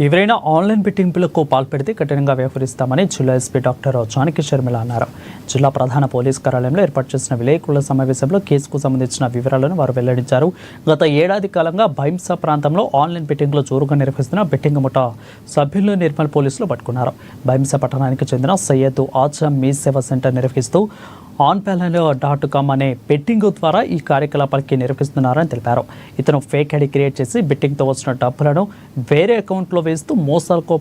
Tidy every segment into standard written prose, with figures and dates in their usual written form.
ఎవరైనా ఆన్లైన్ బెట్టింగ్లకు పాల్పడితే కఠినంగా వ్యవహరిస్తామని జిల్లా ఎస్పీ డాక్టర్ చాణక్య శర్మిల అన్నారు. జిల్లా ప్రధాన పోలీస్ కార్యాలయంలో ఏర్పాటు చేసిన విలేకరుల సమావేశంలో కేసుకు సంబంధించిన వివరాలను వారు వెల్లడించారు. గత ఏడాది కాలంగా భైంసా ప్రాంతంలో ఆన్లైన్ బెట్టింగ్లో జోరుగా నిర్వహిస్తున్న బెట్టింగ్ ముఠా సభ్యులను నిర్మల్ పోలీసులు పట్టుకున్నారు. భైంసా పట్టణానికి చెందిన సయ్యద్ ఆజం మీ సేవా సెంటర్ నిర్వహిస్తూ onpalano.com అనే బెట్టింగ్ ద్వారా ఈ కార్యకలాపాలకి నిర్వహిస్తున్నారని తెలిపారు. ఇతను ఫేక్ ఐడి క్రియేట్ చేసి బెట్టింగ్తో వచ్చిన డబ్బులను వేరే అకౌంట్లో వేస్తూ మోసాలకు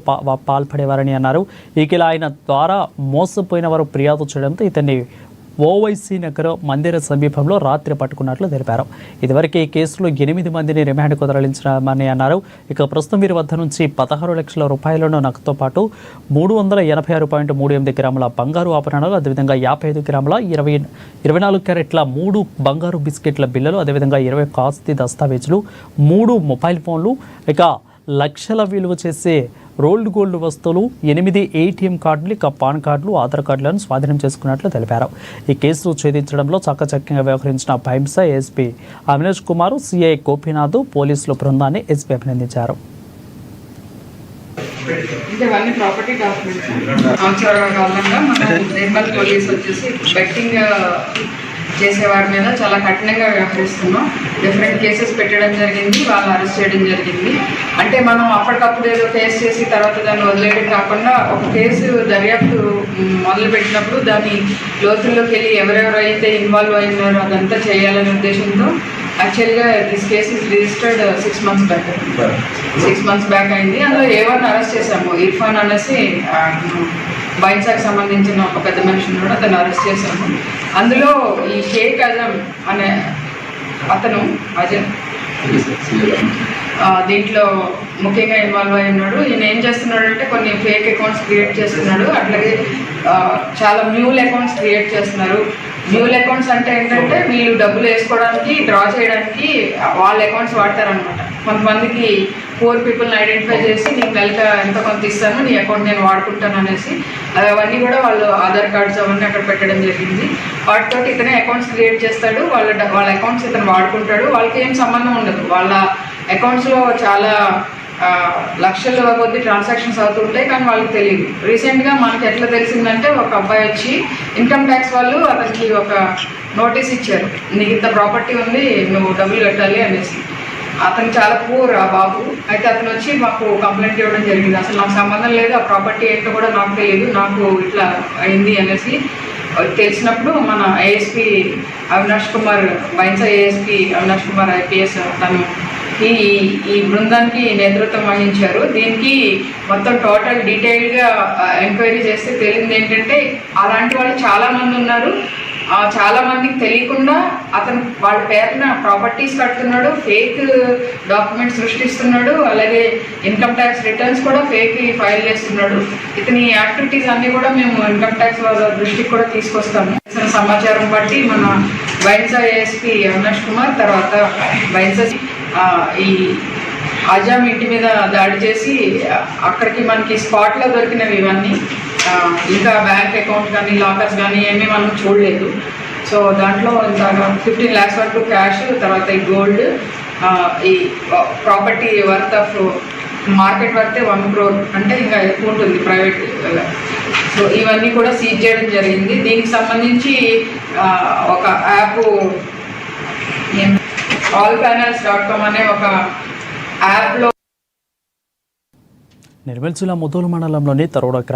పాల్పడేవారని అన్నారు. ఇలా ఆయన ద్వారా మోసపోయిన వారు ఫిర్యాదు చేయడంతో ఇతన్ని ఓవైసీ నగర్ మందిర సమీపంలో రాత్రి పట్టుకున్నట్లు తెలిపారు. ఇదివరకు ఈ కేసులో 8 మందిని రిమాండ్కు తరలించామని అన్నారు. ఇక ప్రస్తుతం వీరి వద్ద నుంచి 16 లక్షల రూపాయలను నగదుతో పాటు 386.38 గ్రాముల బంగారు ఆభరణాలు, అదేవిధంగా 55 గ్రాముల 24 క్యారెట్ల 3 బంగారు బిస్కెట్ల బిల్లలు, అదేవిధంగా 21 ఆస్తి దస్తావేజులు, 3 మొబైల్ ఫోన్లు, ఇక లక్షల విలువ చేసే రోల్డ్ గోల్డ్ వస్తువులు, 8 ATM కార్డులు, ఇక పాన్ కార్డులు, ఆధార్ కార్డులను స్వాధీనం చేసుకున్నట్లు తెలిపారు. ఈ కేసు ఛేదించడంలో చాకచక్యంగా వ్యవహరించిన భైంసా ఎస్పీ అవినాష్ కుమార్, సిఐ గోపీనాథ్ పోలీసుల బృందాన్ని ఎస్పీ అభినందించారు. ఇవన్నీ ప్రాపర్టీ డాక్యుమెంట్స్ కారణంగా మన నిర్మల్ పోలీస్ వచ్చేసి బెట్టింగ్ చేసేవారి మీద చాలా కఠినంగా వ్యవహరిస్తున్నాం. డిఫరెంట్ కేసెస్ పెట్టడం జరిగింది, వాళ్ళు అరెస్ట్ చేయడం జరిగింది. అంటే మనం అప్పటికప్పుడు ఏదో కేసు చేసి తర్వాత దాన్ని వదిలేయడం కాకుండా ఒక కేసు దర్యాప్తు మొదలుపెట్టినప్పుడు దాని లోతుల్లోకి వెళ్ళి ఎవరెవరైతే ఇన్వాల్వ్ అయినారో అదంతా చేయాలనే ఉద్దేశంతో యాక్చువల్గా this case is registered 6 months back అయింది. అందులో ఎవరిని అరెస్ట్ చేశాము, ఇర్ఫాన్ అనేసి భైంసాకి సంబంధించిన ఒక పెద్ద మనిషిని కూడా అతను అరెస్ట్ చేశాము. అందులో ఈ షేక్ అజం అనే అతను దీంట్లో ముఖ్యంగా ఇన్వాల్వ్ అయి ఉన్నాడు. ఈయన ఏం చేస్తున్నాడు అంటే కొన్ని ఫేక్ అకౌంట్స్ క్రియేట్ చేస్తున్నాడు, అట్లాగే చాలా మ్యూల్ అకౌంట్స్ క్రియేట్ చేస్తున్నారు. మ్యూల్ అకౌంట్స్ అంటే ఏంటంటే వీళ్ళు డబ్బులు వేసుకోవడానికి, డ్రా చేయడానికి వాళ్ళ అకౌంట్స్ వాడతారనమాట. కొంతమందికి పూర్ పీపుల్ని ఐడెంటిఫై చేసి నీకు నెలక ఎంత కొంత ఇస్తాను, నీ అకౌంట్ నేను వాడుకుంటాను అనేసి అవన్నీ కూడా వాళ్ళు ఆధార్ కార్డ్స్ అవన్నీ అక్కడ పెట్టడం జరిగింది. వాటితో ఇతనే అకౌంట్స్ క్రియేట్ చేస్తాడు, వాళ్ళ అకౌంట్స్ ఇతను వాడుకుంటాడు. వాళ్ళకి ఏం సంబంధం ఉండదు. వాళ్ళ అకౌంట్స్లో చాలా లక్షల కొద్ది ట్రాన్సాక్షన్స్ అవుతుంటాయి, కానీ వాళ్ళకి తెలియదు. రీసెంట్గా మనకి ఎట్లా తెలిసిందంటే ఒక అబ్బాయి వచ్చి ఇన్కమ్ ట్యాక్స్ వాళ్ళు అతనికి ఒక నోటీస్ ఇచ్చారు, నీకు ఇంత ప్రాపర్టీ ఉంది, నువ్వు డబ్బులు కట్టాలి అనేసి. అతను చాలా పూర్ ఆ బాబు. అయితే అతను వచ్చి మాకు కంప్లైంట్ ఇవ్వడం జరిగింది. అసలు నాకు సంబంధం లేదు, ఆ ప్రాపర్టీ ఏంటో కూడా నాకు తెలియదు, నాకు ఇట్లా అయింది అనేసి తెలిసినప్పుడు మన ASP Avinash Kumar, Bhainsa ASP Avinash Kumar IPS తను ఈ బృందానికి నేతృత్వం వహించారు. దీనికి మొత్తం టోటల్ డీటెయిల్గా ఎంక్వైరీ చేస్తే తెలిసింది ఏంటంటే అలాంటి వాళ్ళు చాలామంది ఉన్నారు. చాలా మందికి తెలియకుండా అతను వాళ్ళ పేరున ప్రాపర్టీస్ కడుతున్నాడు, ఫేక్ డాక్యుమెంట్స్ సృష్టిస్తున్నాడు, అలాగే ఇన్కమ్ ట్యాక్స్ రిటర్న్స్ కూడా ఫేక్ ఫైల్ చేస్తున్నాడు. ఇతని యాక్టివిటీస్ అన్నీ కూడా మేము ఇన్కమ్ ట్యాక్స్ వాళ్ళ దృష్టికి కూడా తీసుకొస్తాము. సమాచారం బట్టి మన భైంసా ఏఎస్పీ అవినాష్ కుమార్, తర్వాత భైంసా ఈ అజాం ఇంటి మీద దాడి చేసి అక్కడికి మనకి స్పాట్లో దొరికినవి ఇవన్నీ. ఇంకా బ్యాంక్ అకౌంట్ కానీ లాకర్స్ కానీ ఏమీ మనం చూడలేదు. సో దాంట్లో ఇంకా 15 lakhs వరకు క్యాష్, తర్వాత ఈ గోల్డ్, ఈ ప్రాపర్టీ వర్త్ ఆఫ్ మార్కెట్ వర్తే 1 crore, అంటే ఇంకా ఎక్కువ ఉంటుంది ప్రైవేట్. సో ఇవన్నీ కూడా సీజ్ చేయడం జరిగింది. దీనికి సంబంధించి ఒక యాప్ allpanels.com అనే ఒక యాప్లో నిర్మల్ జిల్లా ముదోల్ మండలంలోని తరోడ గ్రామం